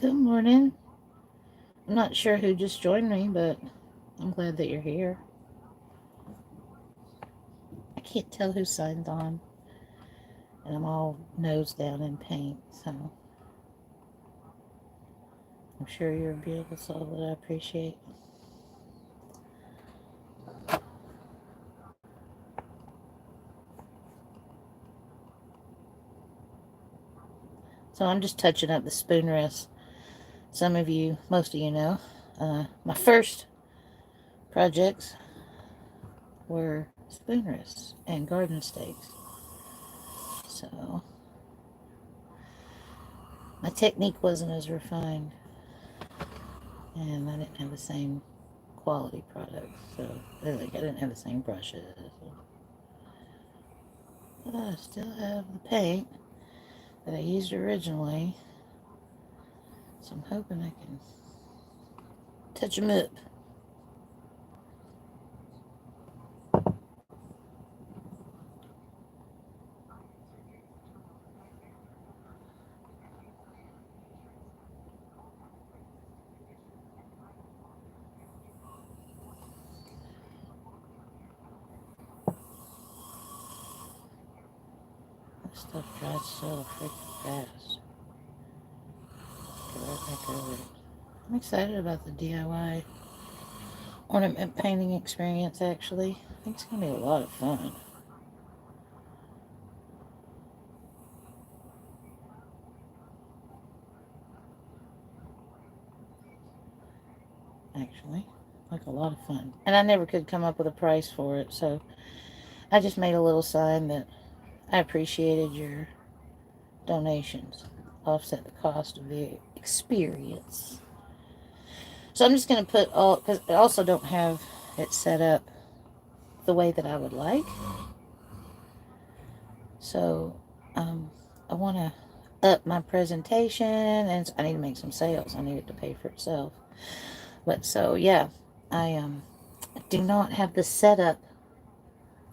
Good morning. I'm not sure who just joined me, but I'm glad that you're here. I can't tell who signed on, and I'm all nose down in paint, so I'm sure you're a beautiful soul that I appreciate. So I'm just touching up the spoon rest. Some of you, most of you know, my first projects were spoon rests and garden stakes. So my technique wasn't as refined, and I didn't have the same quality products. So I didn't have the same brushes. But I still have the paint that I used originally. So I'm hoping I can touch them up. This stuff dries so freaking fast. Get right back over it. I'm excited about the DIY ornament painting experience, actually. I think it's going to be a lot of fun. Actually, like a lot of fun. And I never could come up with a price for it, so I just made a little sign that I appreciated your donations, offset the cost of the experience. So I'm just going to put all, because I also don't have it set up the way that I would like. So I want to up my presentation, and I need to make some sales. I need it to pay for itself. But so yeah, I do not have the setup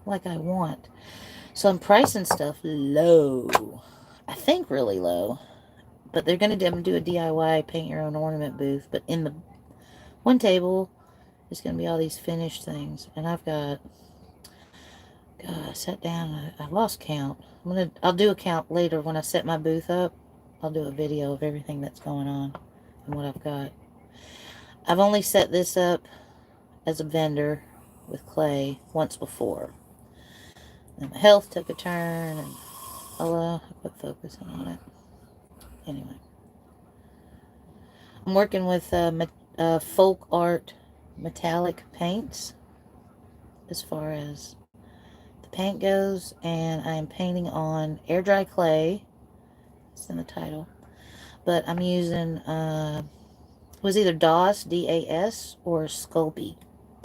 like I want. So I'm pricing stuff low. I think really low. But they're going to do a DIY paint your own ornament booth. But in the one table, there's going to be all these finished things. And I've got, God, I sat down, I lost count. I'll do a count later when I set my booth up. I'll do a video of everything that's going on and what I've got. I've only set this up as a vendor with clay once before. And my health took a turn, and I quit focusing on it. Anyway, I'm working with folk art metallic paints as far as the paint goes, and I'm painting on air dry clay. It's in the title, but I'm using it was either DAS or Sculpey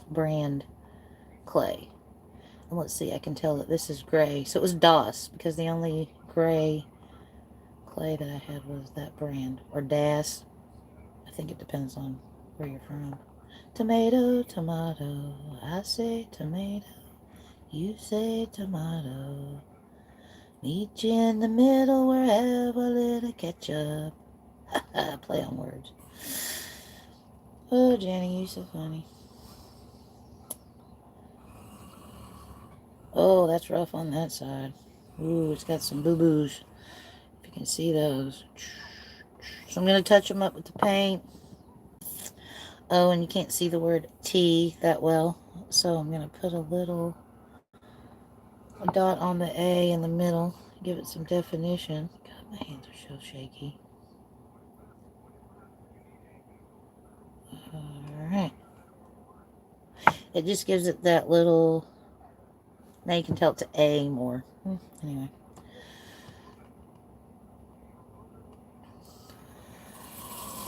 brand clay. And let's see, I can tell that this is gray, so it was DOS because the only gray clay that I had was that brand, or DAS. I think it depends on where you're from. Tomato, tomato, I say tomato, you say tomato. Meet you in the middle where I have a little ketchup. Play on words. Oh, Jenny, you're so funny. Oh, that's rough on that side. Ooh, it's got some boo-boos. If you can see those. So I'm going to touch them up with the paint. Oh, and you can't see the word T that well. So I'm going to put a dot on the A in the middle. Give it some definition. God, my hands are so shaky. Alright. It just gives it that little... Now you can tell it's A more. Anyway.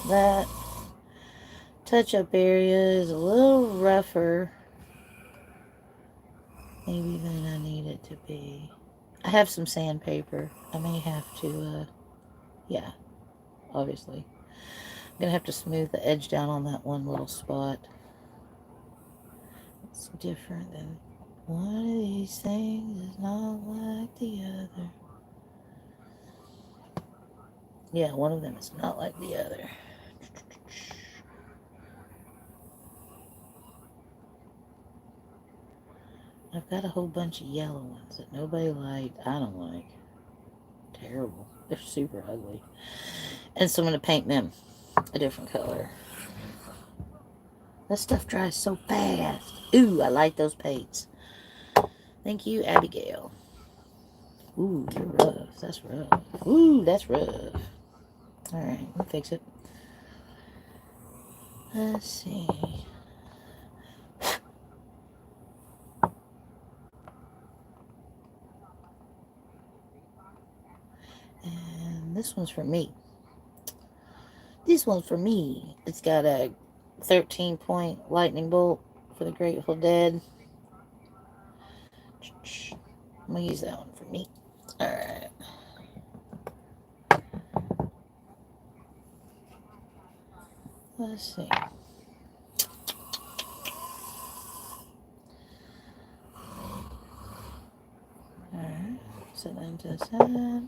That touch-up area is a little rougher maybe than I need it to be. I have some sandpaper. I may have to, yeah, obviously. I'm going to have to smooth the edge down on that one little spot. It's different than one of these things is not like the other. Yeah, one of them is not like the other. I've got a whole bunch of yellow ones that nobody liked. I don't like. Terrible. They're super ugly. And so I'm going to paint them a different color. That stuff dries so fast. Ooh, I like those paints. Thank you, Abigail. Ooh, you're rough. That's rough. Ooh, that's rough. Alright, we'll fix it. Let's see. And this one's for me. This one's for me. It's got a 13-point lightning bolt for the Grateful Dead. I'm going to use that one for me. Alright. Let's see. Alright. Set that to the side.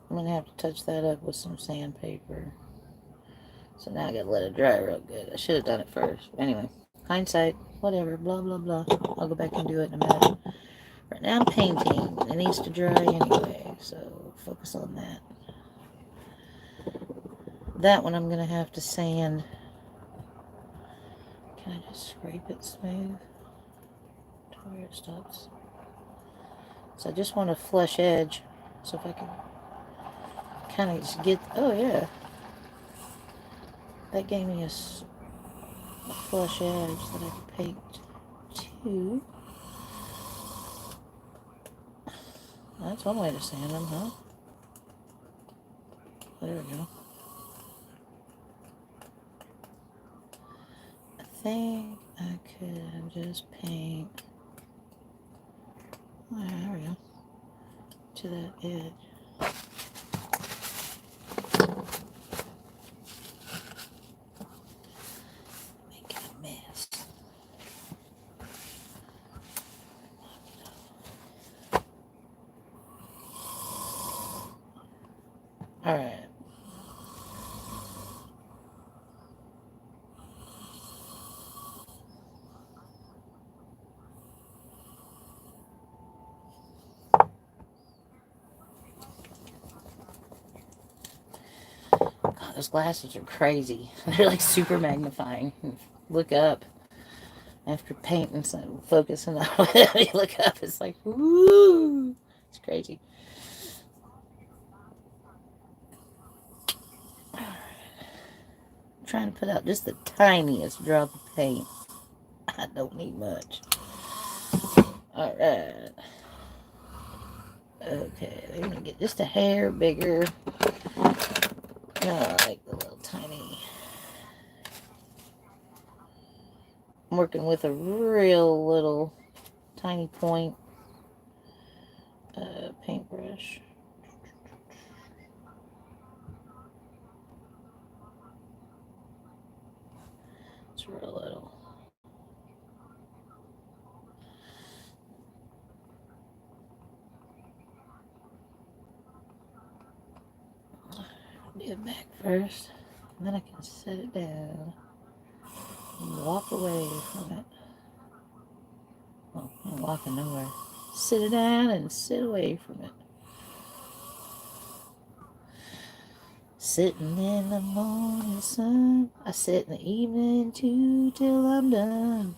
I'm going to have to touch that up with some sandpaper. So now I got to let it dry real good. I should have done it first. But anyway, hindsight, whatever, blah, blah, blah. I'll go back and do it in a minute. Right now I'm painting. It needs to dry anyway, so focus on that. That one I'm going to have to sand. Can I just scrape it smooth to where it stops? So I just want a flush edge. So if I can kind of just get... Oh, yeah. That gave me a flush edge that I could paint to. That's one way to sand them, huh? There we go. I think I could just paint... Oh, there we go. To that edge. Make it a mess. Alright. God, those glasses are crazy. They're like super magnifying. Look up after painting, so focusing on it. You look up, it's like, woo! It's crazy. I'm trying to put out just the tiniest drop of paint. I don't need much. Alright. Okay, they're gonna get just a hair bigger. I like the little tiny. I'm working with a real little tiny point paintbrush. It's real little. Do it back first, and then I can set it down and walk away from it. Well, I'm walking nowhere. Sit it down and sit away from it. Sitting in the morning sun, I sit in the evening too till I'm done.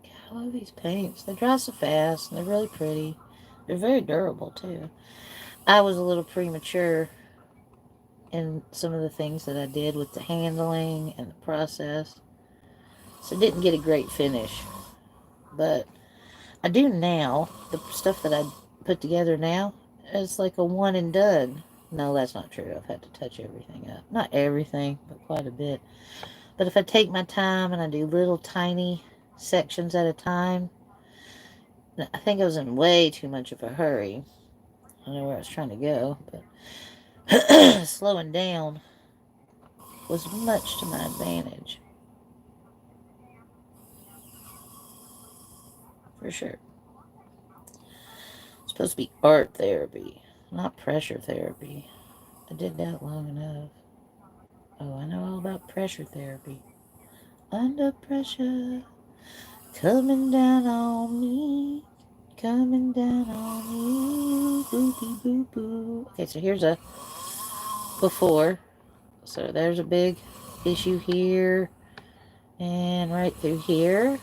God, I love these paints. They dry so fast and they're really pretty. They're very durable too. I was a little premature in some of the things that I did with the handling and the process. So I didn't get a great finish. But I do now. The stuff that I put together now is like a one and done. No, that's not true. I've had to touch everything up. Not everything, but quite a bit. But if I take my time and I do little tiny sections at a time, I think I was in way too much of a hurry. I don't know where I was trying to go, but slowing down was much to my advantage. For sure. It's supposed to be art therapy, not pressure therapy. I did that long enough. Oh, I know all about pressure therapy. Under pressure, coming down on me, coming down on you, boopy boo boo. Okay, so here's a before. So there's a big issue here, and right through here,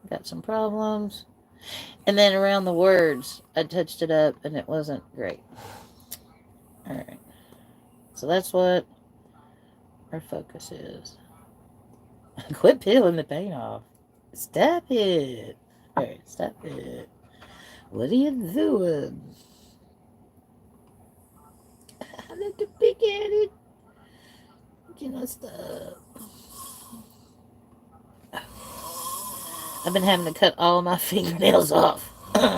got some problems. And then around the words, I touched it up, and it wasn't great. All right, so that's what our focus is. Quit peeling the paint off. Stop it. Alright, stop it. What are you doing? I like to pick at it. Can I stop? I've been having to cut all my fingernails off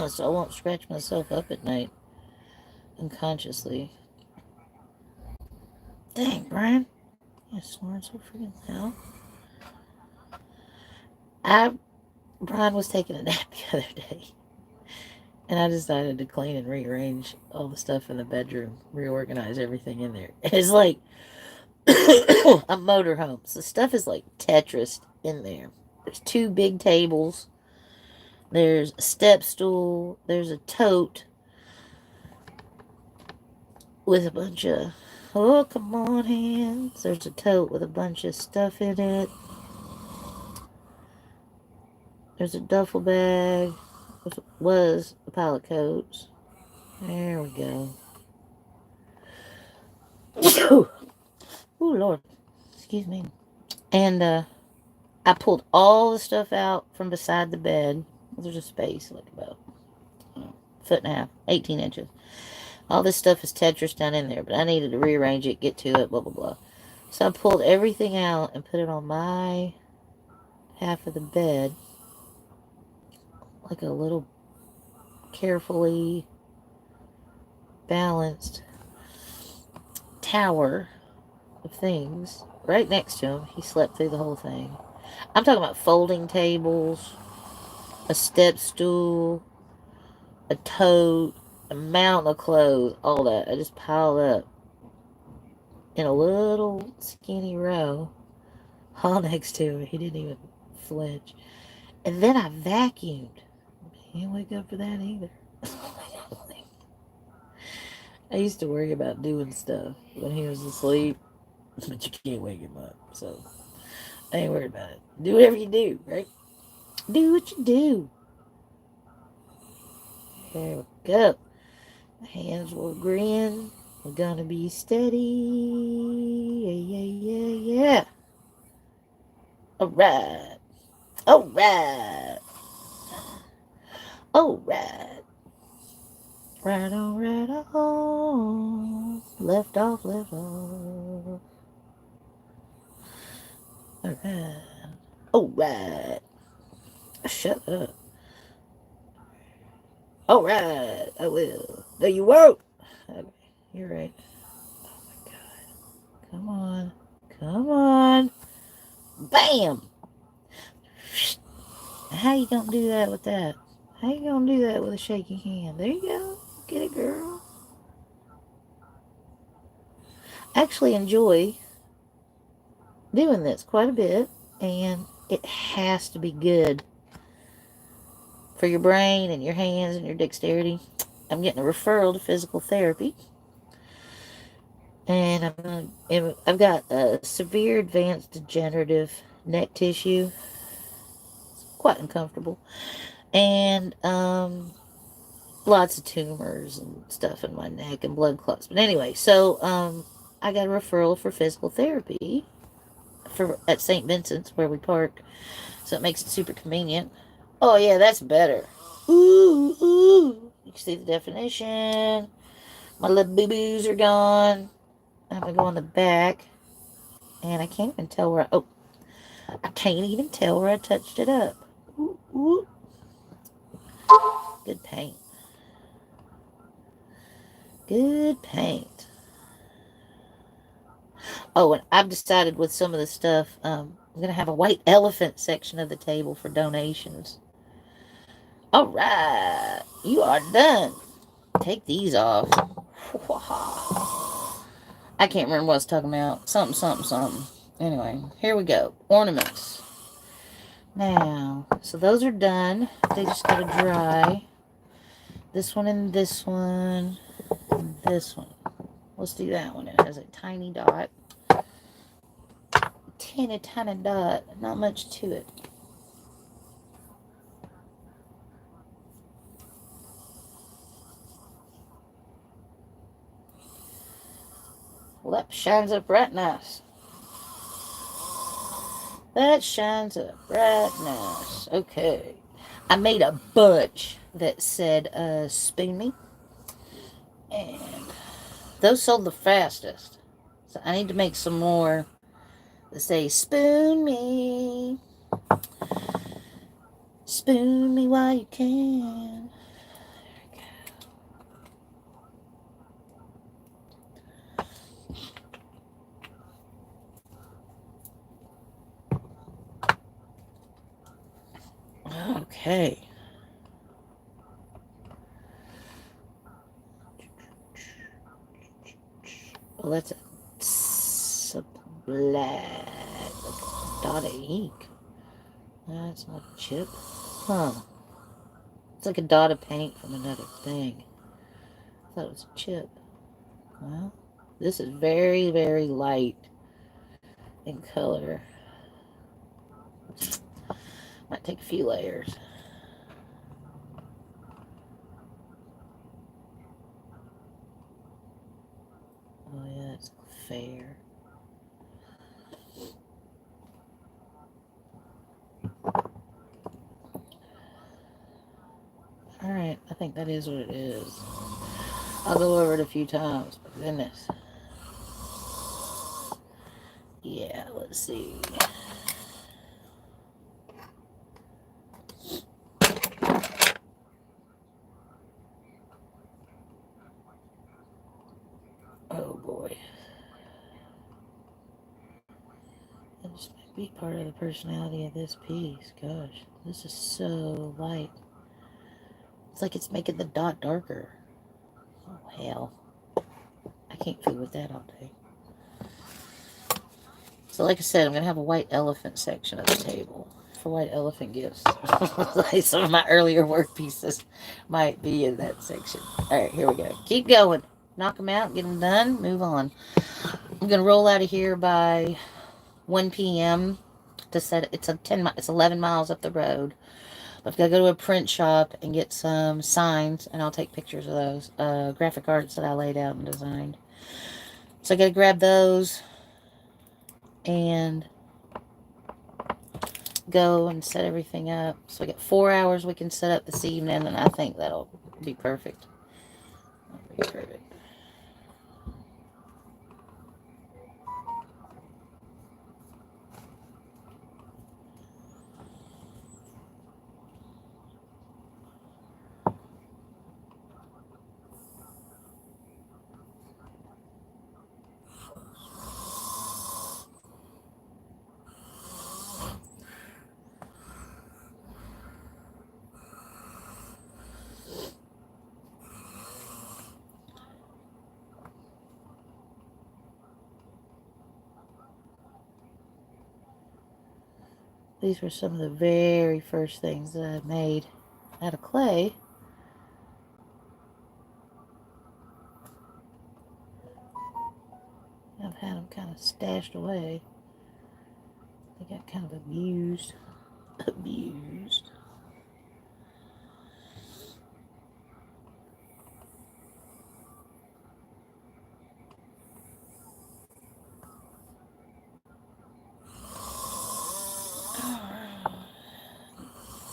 so I won't scratch myself up at night unconsciously. Dang, Brian. You're snoring so freaking loud. Brian was taking a nap the other day, and I decided to clean and rearrange all the stuff in the bedroom, reorganize everything in there. It's like a motorhome. So stuff is like Tetris in there. There's two big tables. There's a step stool. There's a tote with a bunch of, oh, come on, hands. There's a tote with a bunch of stuff in it. There's a duffel bag. Which was a pile of coats. There we go. Oh, Lord. Excuse me. And I pulled all the stuff out from beside the bed. There's a space, like about a foot and a half, 18 inches. All this stuff is Tetris down in there, but I needed to rearrange it, get to it, blah, blah, blah. So I pulled everything out and put it on my half of the bed, like a little carefully balanced tower of things right next to him. He slept through the whole thing. I'm talking about folding tables, a step stool, a tote, a mountain of clothes, all that. I just piled up in a little skinny row all next to him. He didn't even flinch. And then I vacuumed. He didn't wake up for that either. I used to worry about doing stuff when he was asleep, but you can't wake him up. So I ain't worried about it. Do whatever you do, right? Do what you do. There we go. The hands will grin. We're gonna be steady. Yeah, yeah, yeah, yeah. Alright. Alright. Alright. Right on, right on. Left off, left off. Alright. Alright. Shut up. Alright. I will. No, you won't. Okay, you're right. Oh my god. Come on. Come on. Bam! How you gonna do that with that? How you gonna do that with a shaky hand? There you go. Get it, girl. I actually enjoy doing this quite a bit, and it has to be good for your brain and your hands and your dexterity. I'm getting a referral to physical therapy, and I've got a severe advanced degenerative neck tissue. It's quite uncomfortable, and lots of tumors and stuff in my neck and blood clots. But anyway, so I got a referral for physical therapy at St. Vincent's where we park, so it makes it super convenient. Oh yeah, that's better. Ooh, ooh. You can see the definition. My little boo-boos are gone. I'm gonna go on the back, and I can't even tell where I can't even tell where I touched it up. Ooh, ooh. Good paint. Good paint. Oh, and I've decided with some of the stuff, I'm going to have a white elephant section of the table for donations. All right. You are done. Take these off. I I can't remember what I was talking about. Something, something, something. Anyway, here we go. Ornaments. Now, so those are done. They just gotta dry. This one and this one and this one. Let's do that one. It has a tiny dot. Teeny tiny dot. Not much to it. Well, that shines up right nice. That shines up right nice. Okay. I made a bunch that said spoon me. And those sold the fastest. So I need to make some more that say spoon me. Spoon me while you can. Okay. Well, that's a black dot of ink. That's not a chip. Huh. It's like a dot of paint from another thing. I thought it was a chip. Well, this is very, very light in color. Might take a few layers. Oh yeah, it's fair. Alright, I think that is what it is. I'll go over it a few times, but goodness. Yeah, let's see. Oh boy. This might be part of the personality of this piece. Gosh, this is so light. It's like it's making the dot darker. Oh hell. I can't fool with that all day. So like I said, I'm going to have a white elephant section of the table for white elephant gifts. Like some of my earlier work pieces might be in that section. Alright, here we go. Keep going. Knock them out, get them done, move on. I'm going to roll out of here by 1 p.m. to set it's 11 miles up the road. I've got to go to a print shop and get some signs, and I'll take pictures of those graphic arts that I laid out and designed. So I got to grab those and go and set everything up. So we got 4 hours we can set up this evening, and I think that'll be perfect. That'll be perfect. These were some of the very first things that I made out of clay. I've had them kind of stashed away. They got kind of abused. Abused.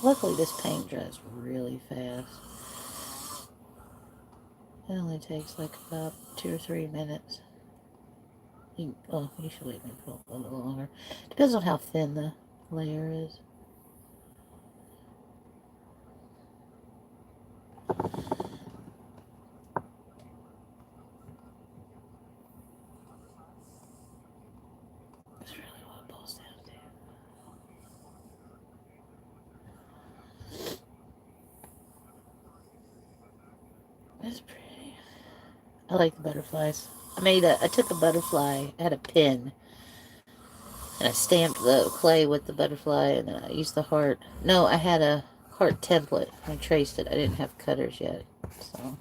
Luckily, this paint dries really fast. It only takes like about 2 or 3 minutes. You should leave me for a little longer. Depends on how thin the layer is. That's really what it boils down to. That's pretty. I like the butterflies. I took a butterfly, I had a pin, and I stamped the clay with the butterfly, and then I used the heart. No, I had a heart template. I traced it. I didn't have cutters yet. So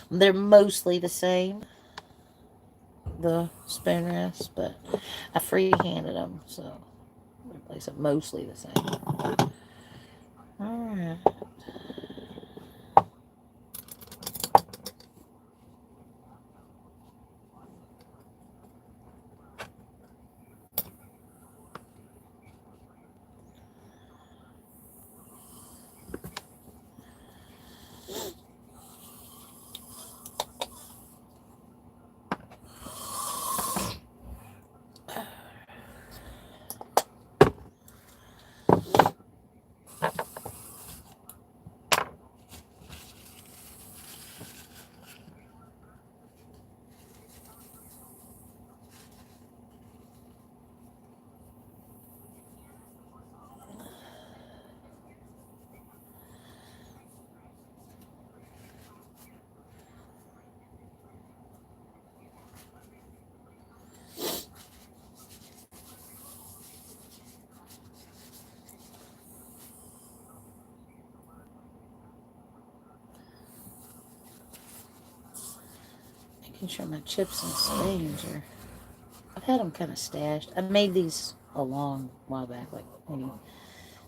they're mostly the same, the spoon rests, but I free-handed them, so they're mostly the same. Alright. Making sure my chips and stains are... I've had them kind of stashed. I made these a long while back, like maybe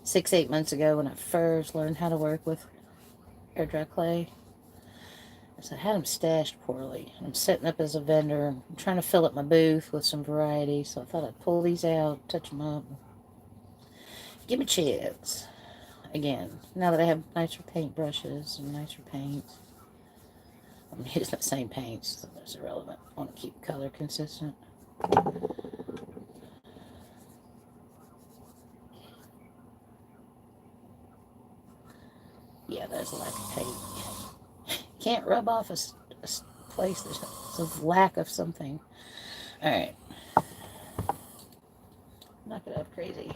6, 8 months ago when I first learned how to work with air dry clay. So I had them stashed poorly. I'm setting up as a vendor. I'm trying to fill up my booth with some variety, so I thought I'd pull these out, touch them up, give me a chance. Again, now that I have nicer paint brushes and nicer paints. I mean, it's the same paints, so that's irrelevant. I want to keep color consistent. Yeah, there's a lack of paint. Can't rub off a place there's a lack of something. Alright. Knock it up crazy.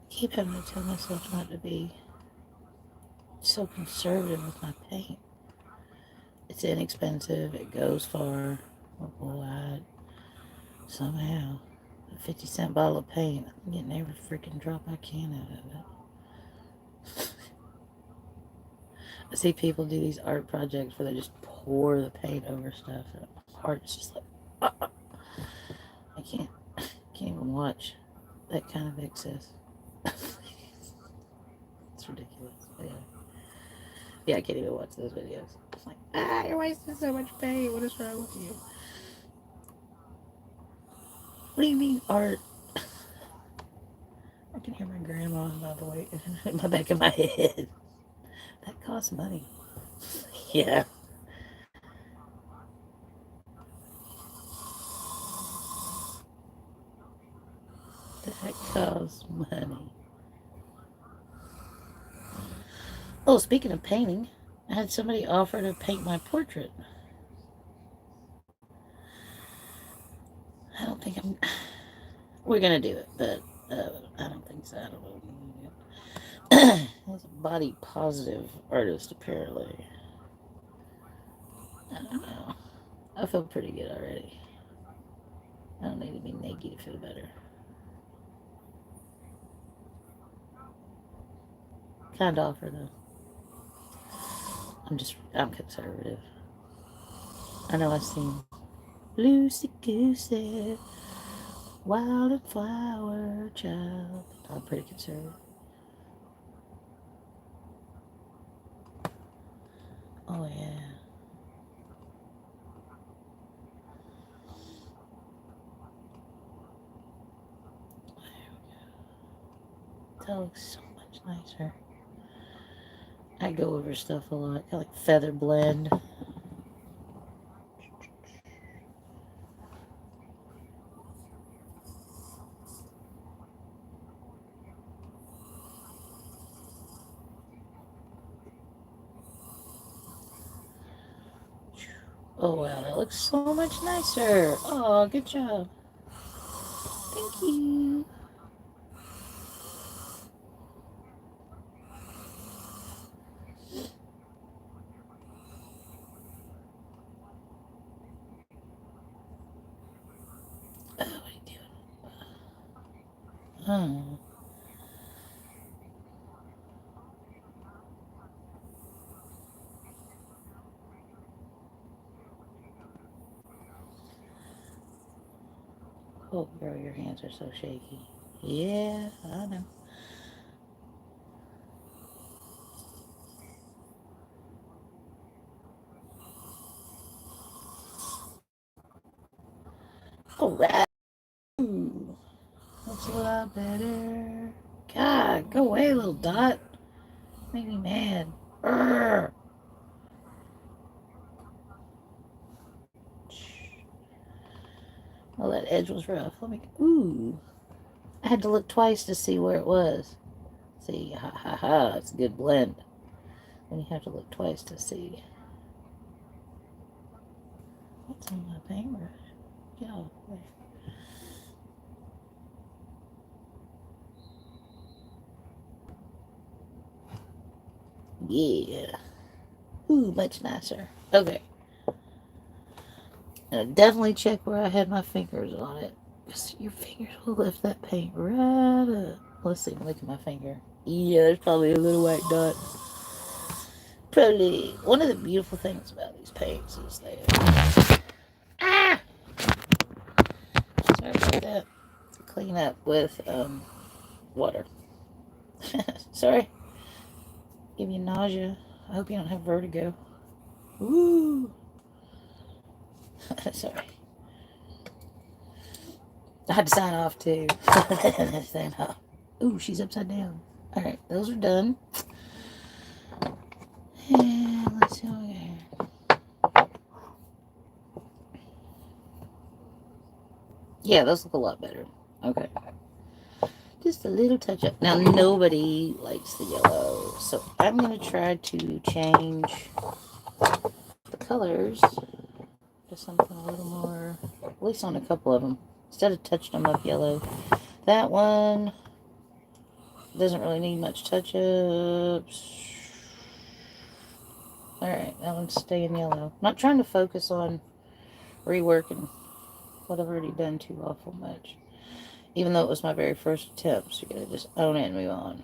Keep having to tell myself not to be so conservative with my paint. It's inexpensive, it goes far, wide. Somehow, a 50-cent bottle of paint, I'm getting every freaking drop I can out of it. I see people do these art projects where they just pour the paint over stuff, and my heart's just like, I can't even watch that kind of excess. It's ridiculous. Yeah, I can't even watch those videos. It's like, you're wasting so much paint. What is wrong with you? What do you mean art? I can hear my grandma by the way in the back of my head. That costs money. Yeah. That costs money. Oh, speaking of painting, I had somebody offer to paint my portrait. I don't think I'm. We're gonna do it, but I don't think so. I don't know. He's a body positive artist, apparently. I don't know. I feel pretty good already. I don't need to be naked to feel better. Kind of offer though. I'm conservative. I know I've seen Lucy Goosey, wildflower child. I'm pretty conservative. Oh yeah. That looks so much nicer. I go over stuff a lot. I like feather blend. Oh wow, that looks so much nicer. Oh, good job. Thank you. Oh, what are you doing? Oh. Oh, girl, your hands are so shaky. Yeah, I know. All right. Ooh, looks a lot better. God, go away, little dot. Make me mad. Urgh. Oh, that edge was rough. Let me. Ooh. I had to look twice to see where it was. See, ha ha ha, it's a good blend. And you have to look twice to see. What's on my paintbrush? Get off there. Yeah. Ooh, much nicer. Okay. And definitely check where I had my fingers on it. Because your fingers will lift that paint right up. Let's see, look at my finger. Yeah, there's probably a little white dot. Probably one of the beautiful things about these paints is they. Ah! Sorry about that. Clean up with water. Sorry. Give you nausea. I hope you don't have vertigo. Ooh. Sorry. I had to sign off too. Sign off. Ooh, she's upside down. Alright, those are done. And let's see what we got here. Yeah, those look a lot better. Okay. Just a little touch up. Now, nobody likes the yellow, so I'm going to try to change the colors to something a little more, at least on a couple of them, instead of touching them up yellow. That one doesn't really need much touch-ups. Alright, that one's staying yellow. I'm not trying to focus on reworking what I've already done too awful much. Even though it was my very first attempt, so you gotta just own it and move on.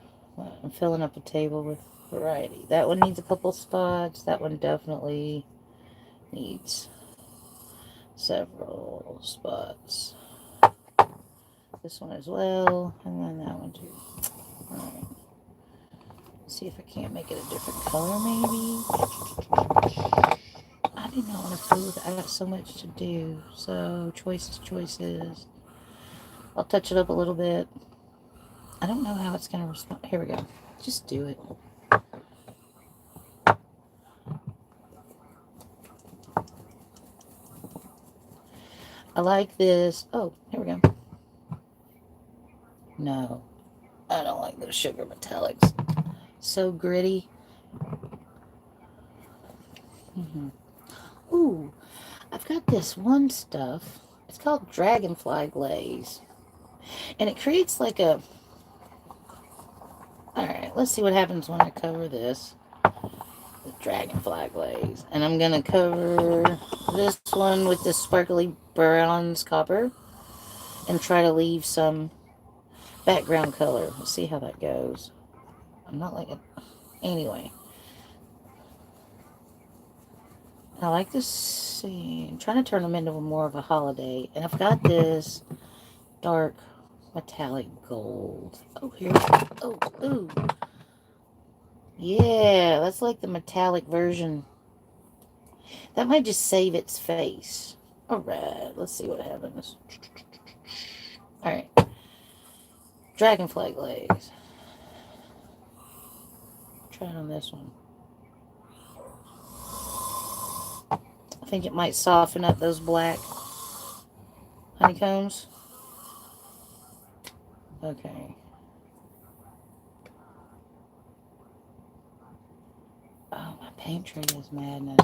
I'm filling up a table with variety. That one needs a couple spots. That one definitely needs several spots. This one as well, and then that one too. Alright. See if I can't make it a different color, maybe. I do not want to fool with it. I got so much to do. So, choices. I'll touch it up a little bit. I don't know how it's going to respond. Here we go. Just do it. I like this. Oh, here we go. No, I don't like those sugar metallics. So gritty. Mm-hmm. Ooh, I've got this one stuff. It's called Dragonfly Glaze. And it creates like a... Alright, let's see what happens when I cover this. The Dragonfly Glaze. And I'm going to cover this one with this sparkly bronze copper. And try to leave some background color. Let's see how that goes. I'm not like it. Anyway. I like this scene. I'm trying to turn them into more of a holiday. And I've got this dark metallic gold. Oh, here. Oh, ooh. Yeah, that's like the metallic version. That might just save its face. Alright, let's see what happens. Alright. Dragonfly Glaze. Try it on this one. I think it might soften up those black honeycombs. Okay. Oh, my paint tray is madness.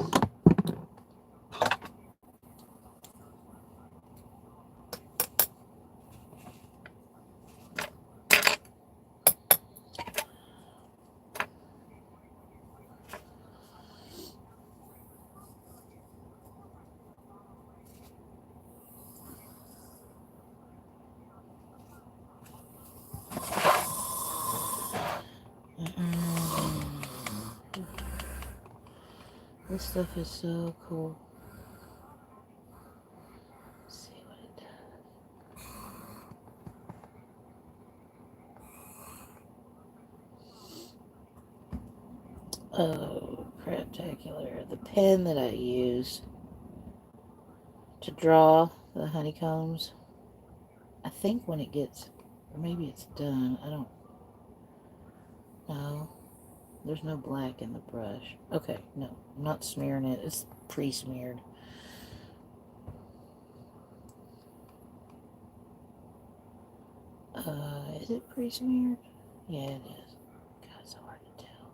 This stuff is so cool. Let's see what it does. Oh, craptacular. The pen that I use to draw the honeycombs, I think when it gets, or maybe it's done, I don't know. There's no black in the brush. Okay, no, I'm not smearing it. It's pre-smeared. Is it pre-smeared? Yeah, it is. God, it's so hard to tell.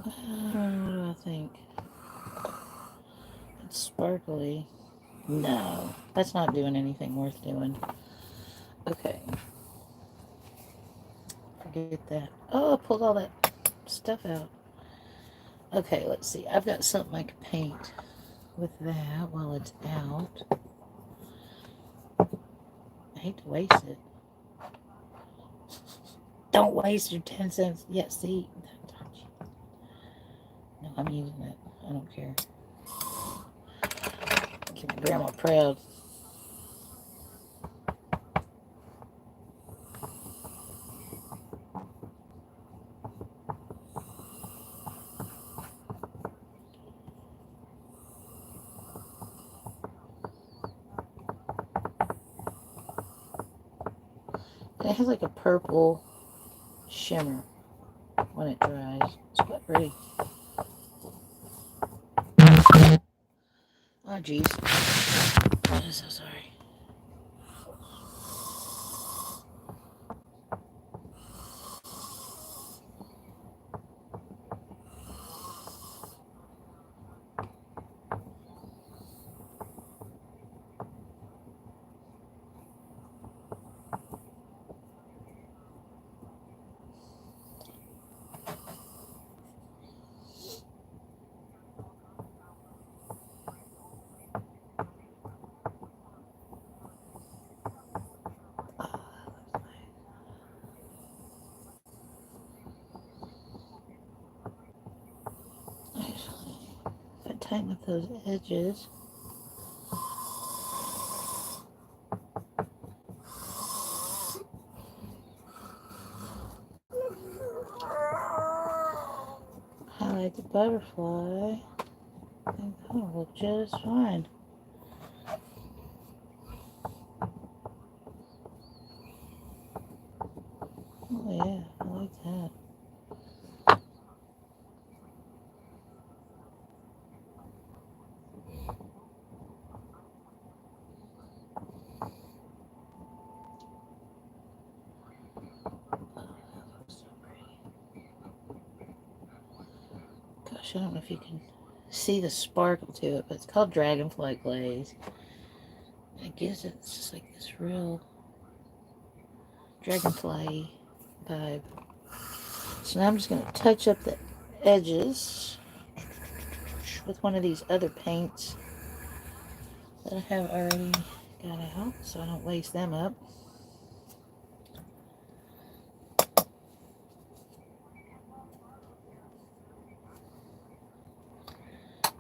What do I think? It's sparkly. No, that's not doing anything worth doing. Okay. Forget that. Oh, I pulled all that stuff out. Okay, let's see. I've got something I can paint with that while it's out. I hate to waste it. Don't waste your 10 cents. Yeah, see? No, I'm using it. I don't care. Keep my grandma proud. It has like a purple shimmer when it dries. It's quite pretty. Oh, jeez. I'm so sorry. Actually, if I tighten up those edges. Highlight the butterfly. I think that'll look just fine. Oh yeah, I like that. gosh, I don't know if you can see the sparkle to it, but it's called Dragonfly Glaze. And it gives it just like this real dragonfly vibe. So now I'm just going to touch up the edges with one of these other paints that I have already got out, so I don't waste them up.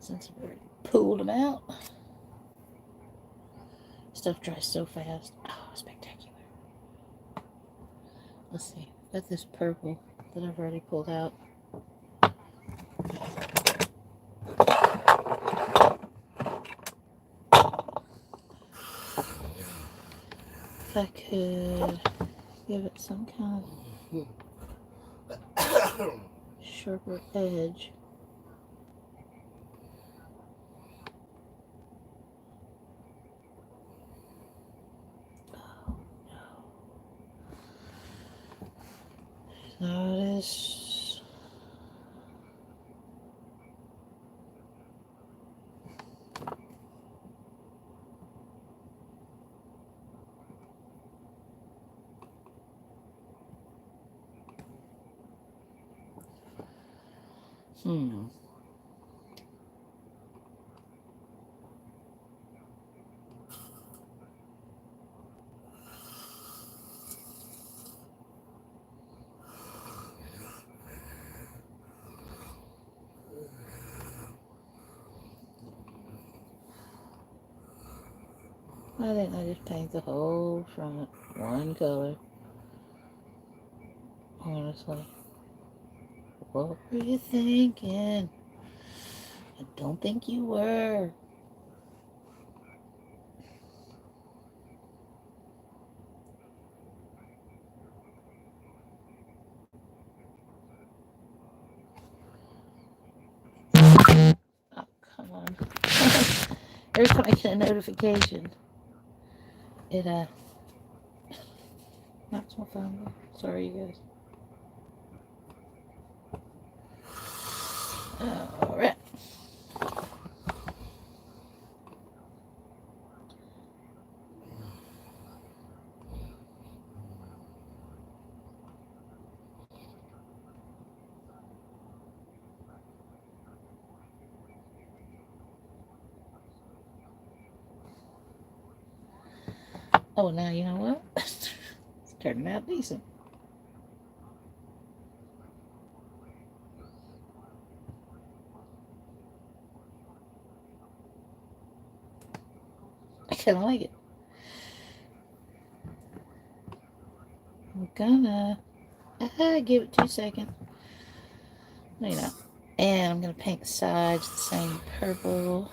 Since I've already pulled them out. Stuff dries so fast. Oh, spectacular. Let's see. Got this purple that I've already pulled out. If I could give it some kind of sharper edge. Now it is. Why didn't I just paint the whole front one color? Honestly. What were you thinking? I don't think you were. Oh, come on. Every time I get a notification, it knocks my phone off. Sorry, you guys. Alright. Oh, now you know what? It's turning out decent. I kind of like it. I'm gonna give it 2 seconds. No, you're not. And I'm gonna paint the sides the same purple.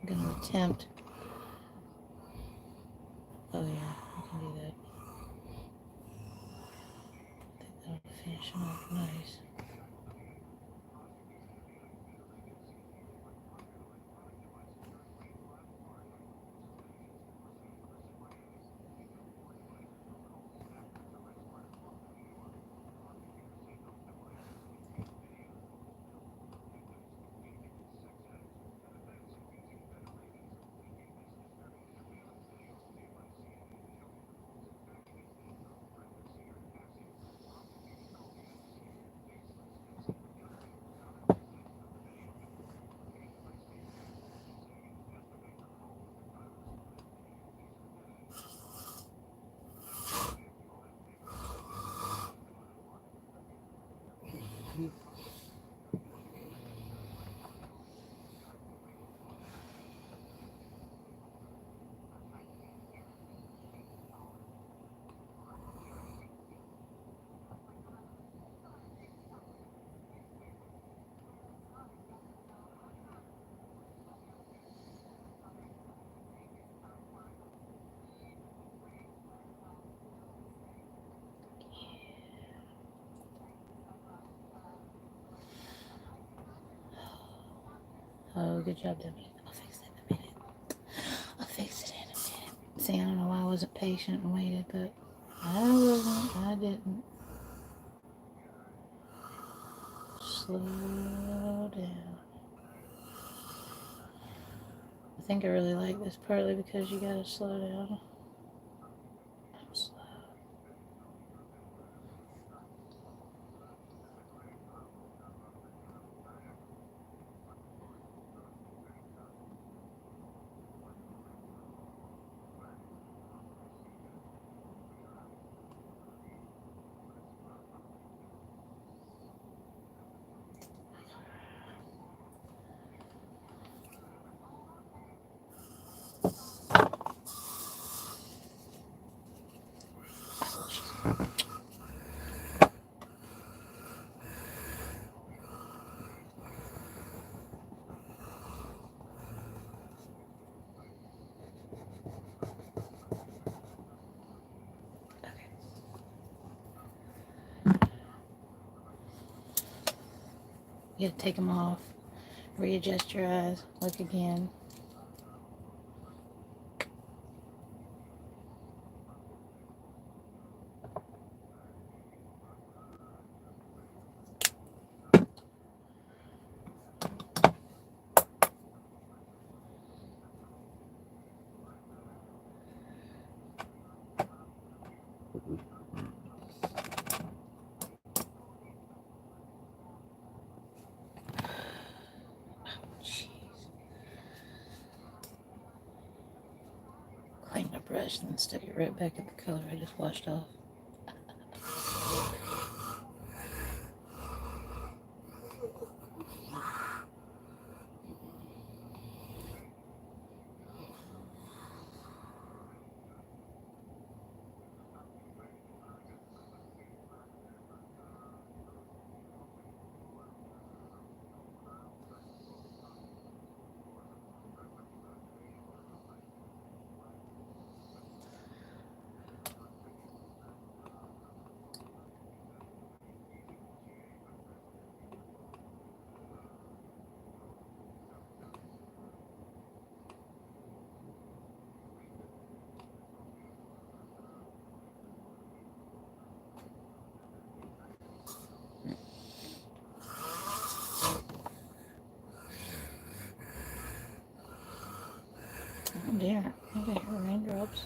I'm gonna attempt. Oh yeah, I can do that. I think that'll finish them off nice. Oh, good job, Debbie. I'll fix it in a minute. I'll fix it in a minute. See, I don't know why I wasn't patient and waited, but I wasn't. I didn't. Slow down. I think I really like this partly because you gotta slow down. I'm slow. You gotta take them off, readjust your eyes, look again. Clean my brush and then stick it right back at the color I just washed off. Oh dear, I got raindrops.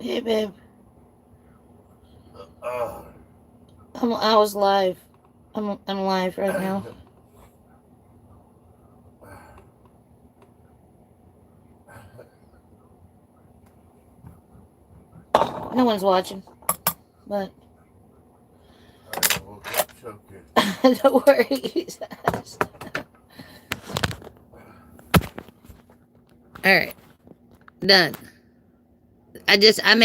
Hey babe, I was live. I'm live right now. No one's watching, but I woke up choking. don't worry. All right, done. I made